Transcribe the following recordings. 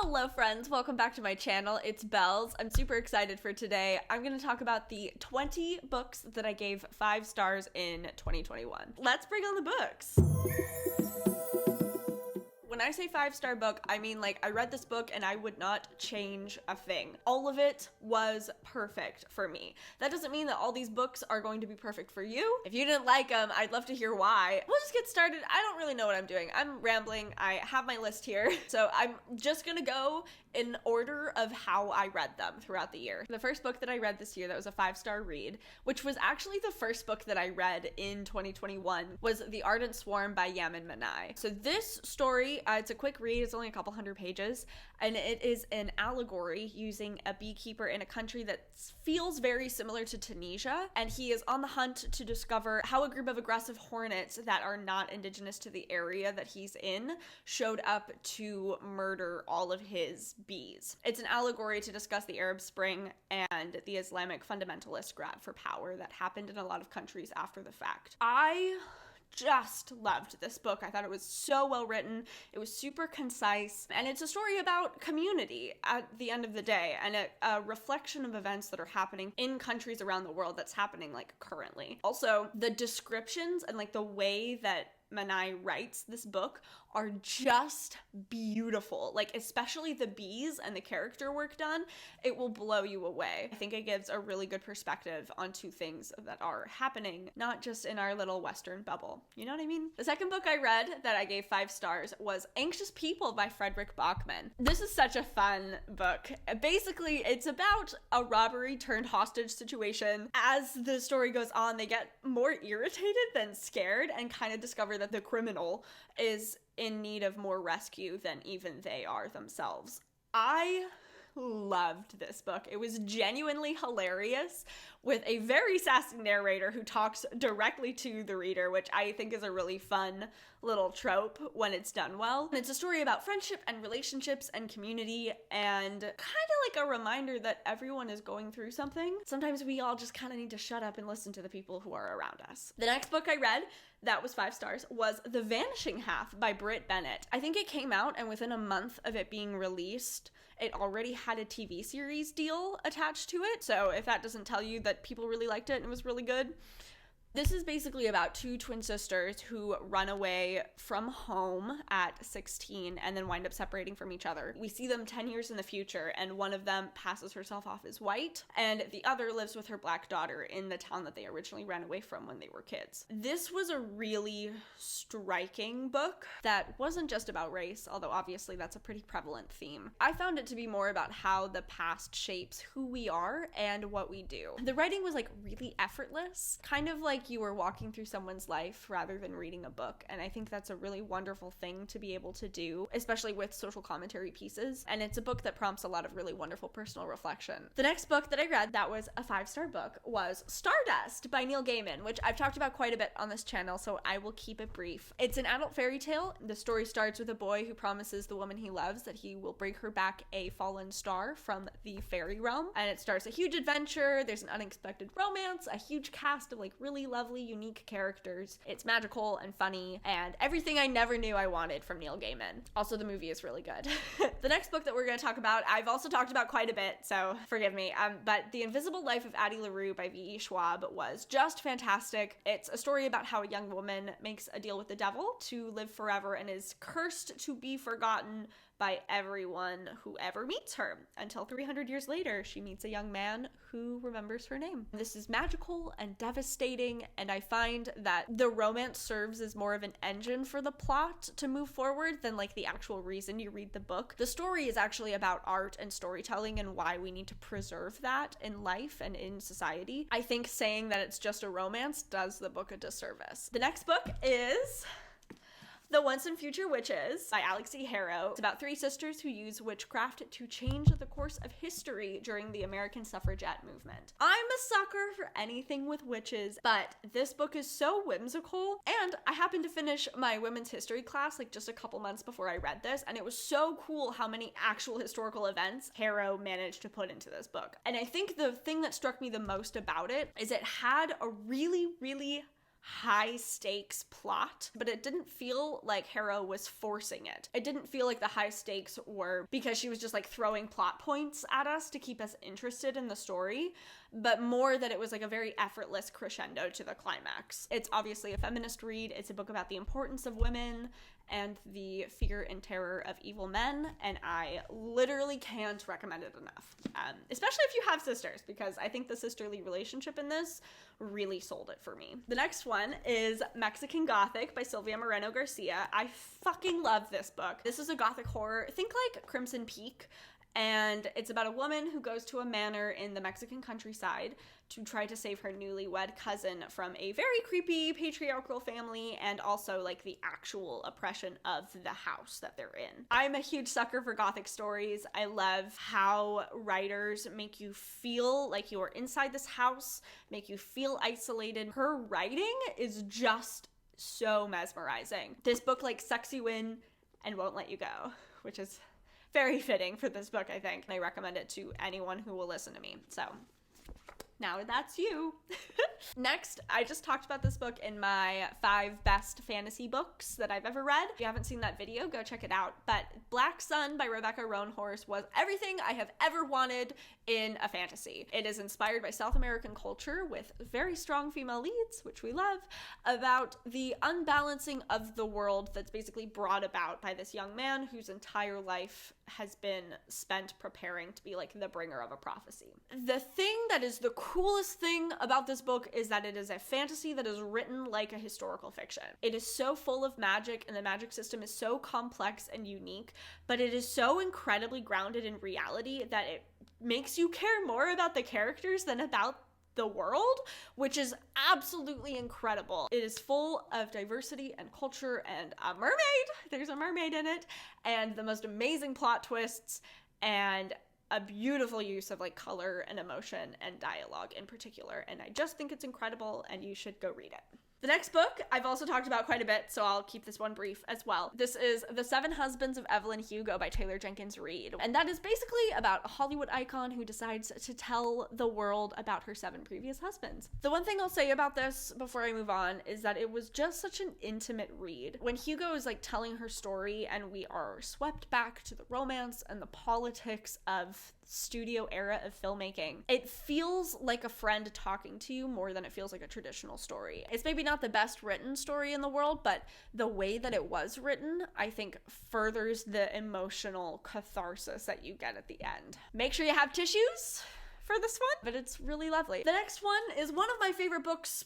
Hello friends, welcome back to my channel. It's Bells. I'm super excited for today. I'm going to talk about the 20 books that I gave 5 stars in 2021. Let's bring on the books. When I say 5-star book, I mean like I read this book and I would not change a thing. All of it was perfect for me. That doesn't mean that all these books are going to be perfect for you. If you didn't like them, I'd love to hear why. We'll just get started. I don't really know what I'm doing. I'm rambling. I have my list here. So I'm just gonna go in order of how I read them throughout the year. The first book that I read this year that was a 5-star read, which was actually the first book that I read in 2021, was The Ardent Swarm by Yamin Manai. So this story, it's a quick read, it's only a couple hundred pages, and it is an allegory using a beekeeper in a country that feels very similar to Tunisia, and he is on the hunt to discover how a group of aggressive hornets that are not indigenous to the area that he's in showed up to murder all of his bees. It's an allegory to discuss the Arab Spring and the Islamic fundamentalist grab for power that happened in a lot of countries after the fact. I just loved this book. I thought it was so well written. It was super concise, and it's a story about community at the end of the day, and a reflection of events that are happening in countries around the world that's happening like currently. Also, the descriptions and like the way that Manai writes this book are just beautiful. Like, especially the bees and the character work done, it will blow you away. I think it gives a really good perspective onto things that are happening, not just in our little Western bubble. You know what I mean? The second book I read that I gave 5 stars was Anxious People by Fredrik Backman. This is such a fun book. Basically, it's about a robbery turned hostage situation. As the story goes on, they get more irritated than scared and kind of discover that the criminal is in need of more rescue than even they are themselves. I loved this book. It was genuinely hilarious with a very sassy narrator who talks directly to the reader, which I think is a really fun little trope when it's done well. And it's a story about friendship and relationships and community, and kind of like a reminder that everyone is going through something. Sometimes we all just kind of need to shut up and listen to the people who are around us. The next book I read that was 5 stars was The Vanishing Half by Brit Bennett. I think it came out, and within a month of it being released, it already had a TV series deal attached to it. So if that doesn't tell you that people really liked it and it was really good. This is basically about 2 twin sisters who run away from home at 16 and then wind up separating from each other. We see them 10 years in the future, and one of them passes herself off as white, and the other lives with her black daughter in the town that they originally ran away from when they were kids. This was a really striking book that wasn't just about race, although obviously that's a pretty prevalent theme. I found it to be more about how the past shapes who we are and what we do. The writing was like really effortless, kind of like you were walking through someone's life rather than reading a book, and I think that's a really wonderful thing to be able to do, especially with social commentary pieces, and it's a book that prompts a lot of really wonderful personal reflection. The next book that I read that was a 5-star book was Stardust by Neil Gaiman, which I've talked about quite a bit on this channel, so I will keep it brief. It's an adult fairy tale. The story starts with a boy who promises the woman he loves that he will bring her back a fallen star from the fairy realm, and it starts a huge adventure. There's an unexpected romance, a huge cast of like really lovely, unique characters. It's magical and funny and everything I never knew I wanted from Neil Gaiman. Also, the movie is really good. The next book that we're going to talk about, I've also talked about quite a bit, so forgive me. But The Invisible Life of Addie LaRue by V.E. Schwab was just fantastic. It's a story about how a young woman makes a deal with the devil to live forever and is cursed to be forgotten by everyone who ever meets her, until 300 years later she meets a young man who remembers her name. This is magical and devastating, and I find that the romance serves as more of an engine for the plot to move forward than like the actual reason you read the book. The story is actually about art and storytelling and why we need to preserve that in life and in society. I think saying that it's just a romance does the book a disservice. The next book is The Once and Future Witches by Alex E. Harrow. It's about 3 sisters who use witchcraft to change the course of history during the American suffragette movement. I'm a sucker for anything with witches, but this book is so whimsical, and I happened to finish my women's history class like just a couple months before I read this, and it was so cool how many actual historical events Harrow managed to put into this book. And I think the thing that struck me the most about it is it had a really high stakes plot, but it didn't feel like Harrow was forcing it. It didn't feel like the high stakes were because she was just like throwing plot points at us to keep us interested in the story, but more that it was like a very effortless crescendo to the climax. It's obviously a feminist read. It's a book about the importance of women and the fear and terror of evil men, and I literally can't recommend it enough. Especially if you have sisters, because I think the sisterly relationship in this really sold it for me. The next one is Mexican Gothic by Silvia Moreno Garcia. I fucking love this book. This is a gothic horror. Think like Crimson Peak. And it's about a woman who goes to a manor in the Mexican countryside to try to save her newlywed cousin from a very creepy patriarchal family and also like the actual oppression of the house that they're in. I'm a huge sucker for gothic stories. I love how writers make you feel like you're inside this house, make you feel isolated. Her writing is just so mesmerizing. This book like sucks you in and won't let you go, which is very fitting for this book, I think. I recommend it to anyone who will listen to me. So now that's you. Next, I just talked about this book in my 5 best fantasy books that I've ever read. If you haven't seen that video, go check it out. But Black Sun by Rebecca Roanhorse was everything I have ever wanted in a fantasy. It is inspired by South American culture with very strong female leads, which we love, about the unbalancing of the world that's basically brought about by this young man whose entire life has been spent preparing to be like the bringer of a prophecy. The thing that is the coolest thing about this book is that it is a fantasy that is written like a historical fiction. It is so full of magic, and the magic system is so complex and unique, but it is so incredibly grounded in reality that it makes you care more about the characters than about the world, which is absolutely incredible. It is full of diversity and culture and a mermaid. There's a mermaid in it, and the most amazing plot twists, and a beautiful use of like color and emotion and dialogue in particular. And I just think it's incredible, and you should go read it. The next book I've also talked about quite a bit, so I'll keep this one brief as well. This is The Seven Husbands of Evelyn Hugo by Taylor Jenkins Reid. And that is basically about a Hollywood icon who decides to tell the world about her 7 previous husbands. The one thing I'll say about this before I move on is that it was just such an intimate read. When Hugo is like telling her story and we are swept back to the romance and the politics of studio era of filmmaking, it feels like a friend talking to you more than it feels like a traditional story. It's maybe not the best written story in the world, but the way that it was written, I think, furthers the emotional catharsis that you get at the end. Make sure you have tissues for this one, but it's really lovely. The next one is one of my favorite books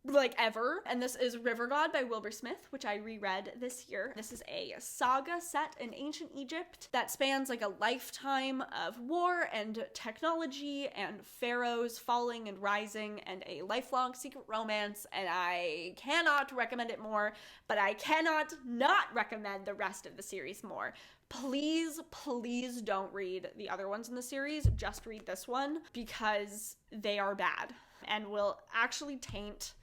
like ever, and this is River God by Wilbur Smith, which I reread this year. This is a saga set in ancient Egypt that spans like a lifetime of war and technology and pharaohs falling and rising and a lifelong secret romance, and I cannot recommend it more, but I cannot not recommend the rest of the series more. Please, please don't read the other ones in the series, just read this one, because they are bad and will actually taint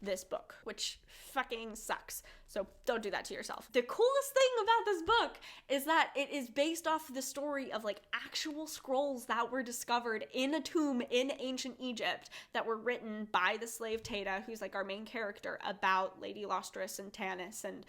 this book, which fucking sucks. So don't do that to yourself. The coolest thing about this book is that it is based off the story of like actual scrolls that were discovered in a tomb in ancient Egypt that were written by the slave Tata, who's like our main character, about Lady Lustrous and Tanis and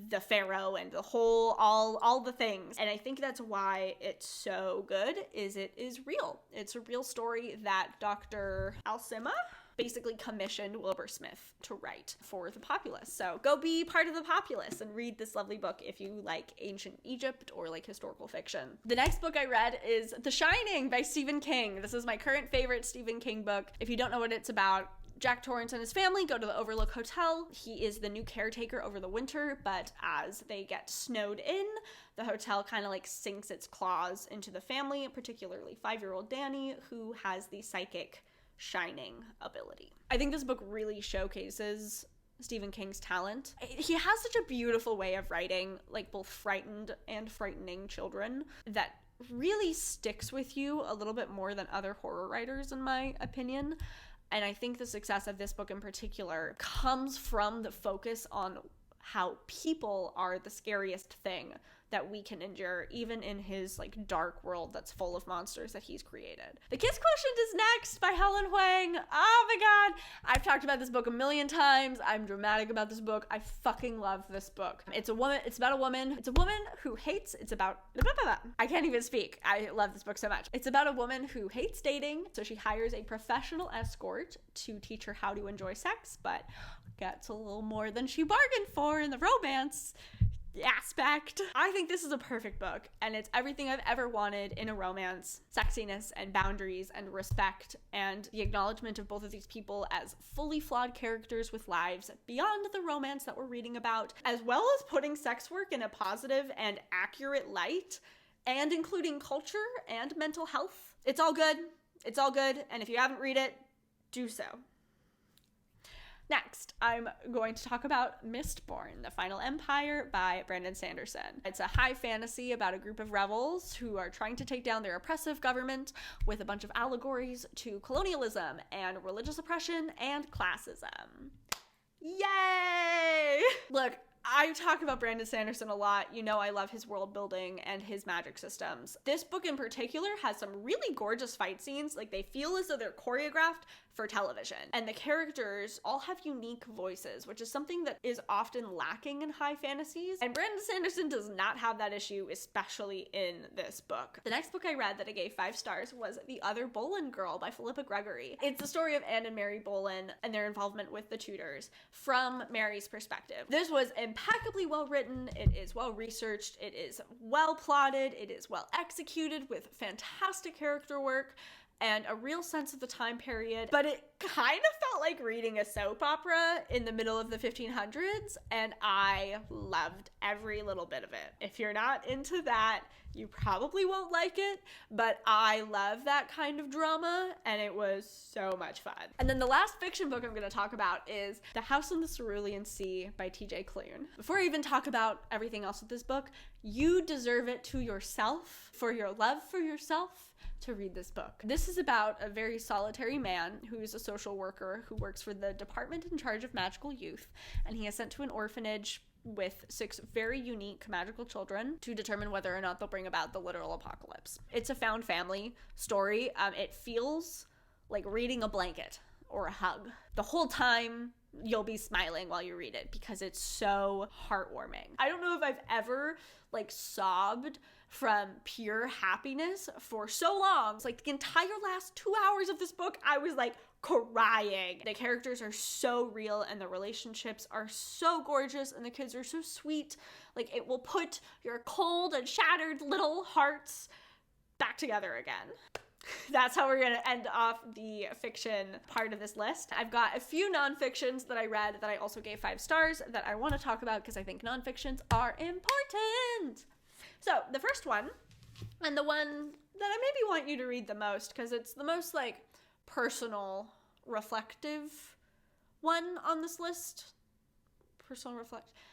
the pharaoh and the whole, all the things. And I think that's why it's so good, is it is real. It's a real story that Dr. Alcima basically commissioned Wilbur Smith to write for the populace. So go be part of the populace and read this lovely book if you like ancient Egypt or like historical fiction. The next book I read is The Shining by Stephen King. This is my current favorite Stephen King book. If you don't know what it's about, Jack Torrance and his family go to the Overlook Hotel. He is the new caretaker over the winter, but as they get snowed in, the hotel kind of like sinks its claws into the family, particularly 5-year-old Danny, who has the psychic shining ability. I think this book really showcases Stephen King's talent. He has such a beautiful way of writing, like both frightened and frightening children, that really sticks with you a little bit more than other horror writers, in my opinion. And I think the success of this book in particular comes from the focus on how people are the scariest thing that we can endure, even in his like dark world that's full of monsters that he's created. The Kiss Quotient is next by Helen Hoang. Oh my god, I've talked about this book a million times. I'm dramatic about this book. I fucking love this book. It's about a woman who hates, I can't even speak. I love this book so much. It's about a woman who hates dating, so she hires a professional escort to teach her how to enjoy sex, but gets a little more than she bargained for in the romance aspect. I think this is a perfect book, and it's everything I've ever wanted in a romance. Sexiness and boundaries and respect and the acknowledgement of both of these people as fully flawed characters with lives beyond the romance that we're reading about, as well as putting sex work in a positive and accurate light, and including culture and mental health. It's all good. It's all good, and if you haven't read it, do so. Next, I'm going to talk about Mistborn, The Final Empire by Brandon Sanderson. It's a high fantasy about a group of rebels who are trying to take down their oppressive government with a bunch of allegories to colonialism and religious oppression and classism. Yay! Look, I talk about Brandon Sanderson a lot. You know I love his world building and his magic systems. This book in particular has some really gorgeous fight scenes. Like, they feel as though they're choreographed for television. And the characters all have unique voices, which is something that is often lacking in high fantasies. And Brandon Sanderson does not have that issue, especially in this book. The next book I read that I gave 5 stars was The Other Boleyn Girl by Philippa Gregory. It's the story of Anne and Mary Boleyn and their involvement with the Tudors from Mary's perspective. This was impeccably well written. It is well researched. It is well plotted. It is well executed with fantastic character work and a real sense of the time period, but it kind of felt like reading a soap opera in the middle of the 1500s, and I loved every little bit of it. If you're not into that, you probably won't like it, but I love that kind of drama, and it was so much fun. And then the last fiction book I'm going to talk about is The House on the Cerulean Sea by TJ Klune. Before I even talk about everything else with this book, you deserve it to yourself, for your love for yourself, to read this book. This is about a very solitary man who is a social worker who works for the department in charge of magical youth, and he is sent to an orphanage with 6 very unique magical children to determine whether or not they'll bring about the literal apocalypse. It's a found family story. It feels like reading a blanket or a hug. The whole time you'll be smiling while you read it because it's so heartwarming. I don't know if I've ever sobbed from pure happiness for so long. It's like the entire last 2 hours of this book, I was crying. The characters are so real and the relationships are so gorgeous and the kids are so sweet. It will put your cold and shattered little hearts back together again. That's how we're going to end off the fiction part of this list. I've got a few nonfictions that I read that I also gave 5 stars that I want to talk about because I think nonfictions are important. So the first one, and the one that I maybe want you to read the most because it's the most personal, reflective one on this list.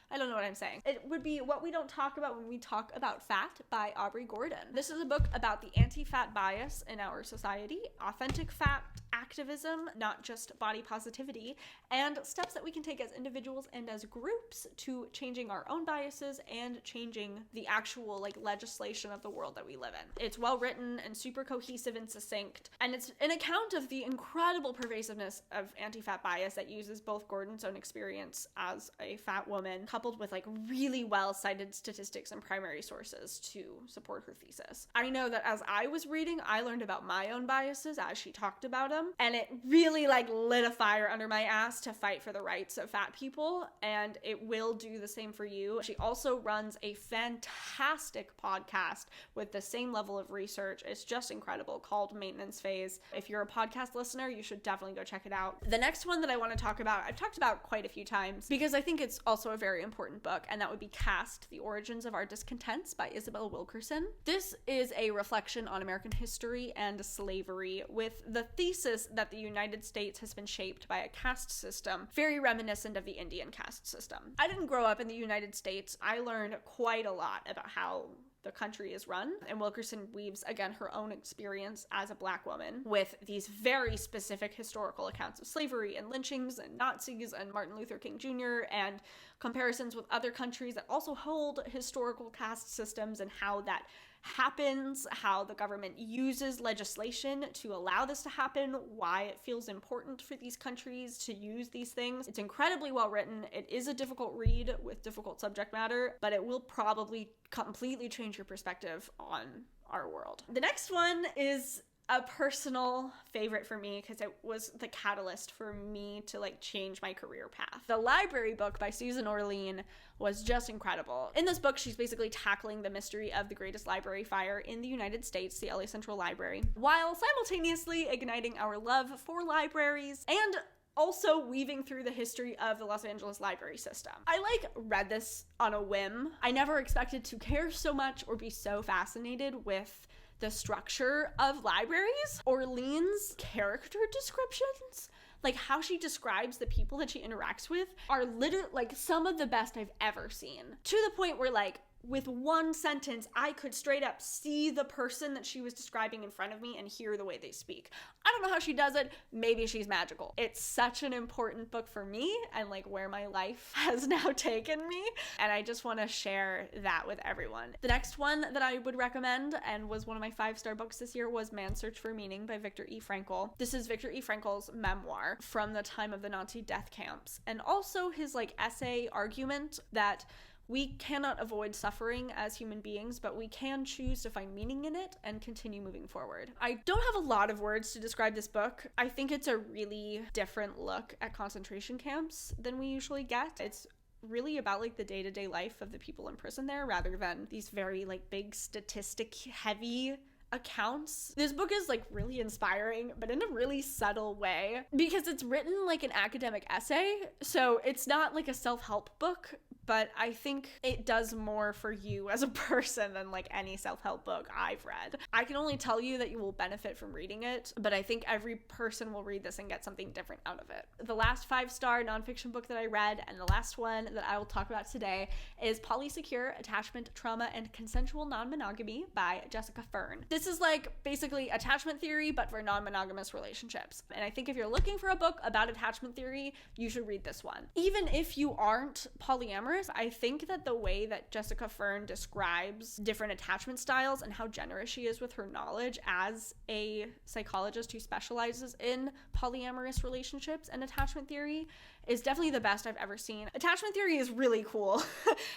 I don't know what I'm saying. It would be What We Don't Talk About When We Talk About Fat by Aubrey Gordon. This is a book about the anti-fat bias in our society, authentic fat activism, not just body positivity, and steps that we can take as individuals and as groups to changing our own biases and changing the actual legislation of the world that we live in. It's well written and super cohesive and succinct, and it's an account of the incredible pervasiveness of anti-fat bias that uses both Gordon's own experience as a fat woman coupled with really well cited statistics and primary sources to support her thesis. I know that as I was reading, I learned about my own biases as she talked about them, and it really lit a fire under my ass to fight for the rights of fat people, and it will do the same for you. She also runs a fantastic podcast with the same level of research. It's just incredible, called Maintenance Phase. If you're a podcast listener, you should definitely go check it out. The next one that I want to talk about, I've talked about quite a few times because I think it's also a very important book, and that would be Caste: The Origins of Our Discontents by Isabel Wilkerson. This is a reflection on American history and slavery with the thesis that the United States has been shaped by a caste system very reminiscent of the Indian caste system. I didn't grow up in the United States. I learned quite a lot about how the country is run. And Wilkerson weaves, again, her own experience as a Black woman with these very specific historical accounts of slavery and lynchings and Nazis and Martin Luther King Jr. and comparisons with other countries that also hold historical caste systems and how that happens, how the government uses legislation to allow this to happen, why it feels important for these countries to use these things. It's incredibly well written. It is a difficult read with difficult subject matter, but it will probably completely change your perspective on our world. The next one is a personal favorite for me because it was the catalyst for me to like change my career path. The Library Book by Susan Orlean was just incredible. In this book, she's basically tackling the mystery of the greatest library fire in the United States, the LA Central Library, while simultaneously igniting our love for libraries and also weaving through the history of the Los Angeles library system. I read this on a whim. I never expected to care so much or be so fascinated with the structure of libraries. Orlean's character descriptions, like how she describes the people that she interacts with, are literally like some of the best I've ever seen. To the point where like with one sentence, I could straight up see the person that she was describing in front of me and hear the way they speak. I don't know how she does it. Maybe she's magical. It's such an important book for me and like where my life has now taken me. And I just want to share that with everyone. The next one that I would recommend and was one of my 5-star books this year was Man's Search for Meaning by Viktor E. Frankl. This is Viktor E. Frankl's memoir from the time of the Nazi death camps, and also his like essay argument that we cannot avoid suffering as human beings, but we can choose to find meaning in it and continue moving forward. I don't have a lot of words to describe this book. I think it's a really different look at concentration camps than we usually get. It's really about like the day-to-day life of the people in prison there rather than these very like big statistic heavy accounts. This book is like really inspiring, but in a really subtle way because it's written like an academic essay. So it's not like a self-help book, but I think it does more for you as a person than like any self-help book I've read. I can only tell you that you will benefit from reading it, but I think every person will read this and get something different out of it. The last 5-star nonfiction book that I read, and the last one that I will talk about today, is Polysecure: Attachment, Trauma, and Consensual Non-Monogamy by Jessica Fern. This is like basically attachment theory, but for non-monogamous relationships. And I think if you're looking for a book about attachment theory, you should read this one. Even if you aren't polyamorous, I think that the way that Jessica Fern describes different attachment styles and how generous she is with her knowledge as a psychologist who specializes in polyamorous relationships and attachment theory is definitely the best I've ever seen. Attachment theory is really cool,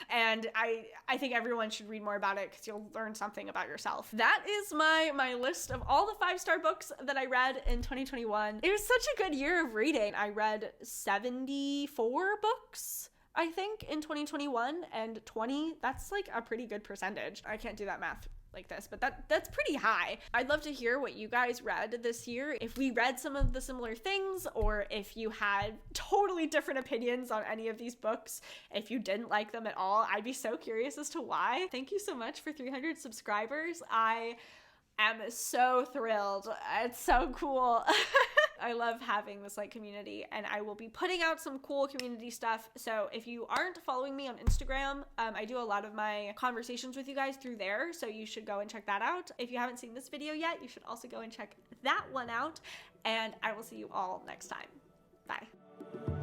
and I think everyone should read more about it because you'll learn something about yourself. That is my list of all the 5-star books that I read in 2021. It was such a good year of reading. I read 74 books, I think, in 2021, and 20, that's like a pretty good percentage. I can't do that math like this, but that's pretty high. I'd love to hear what you guys read this year. If we read some of the similar things, or if you had totally different opinions on any of these books, if you didn't like them at all, I'd be so curious as to why. Thank you so much for 300 subscribers. I am so thrilled. It's so cool. I love having this like community, and I will be putting out some cool community stuff. So if you aren't following me on Instagram, I do a lot of my conversations with you guys through there. So you should go and check that out. If you haven't seen this video yet, you should also go and check that one out, and I will see you all next time. Bye.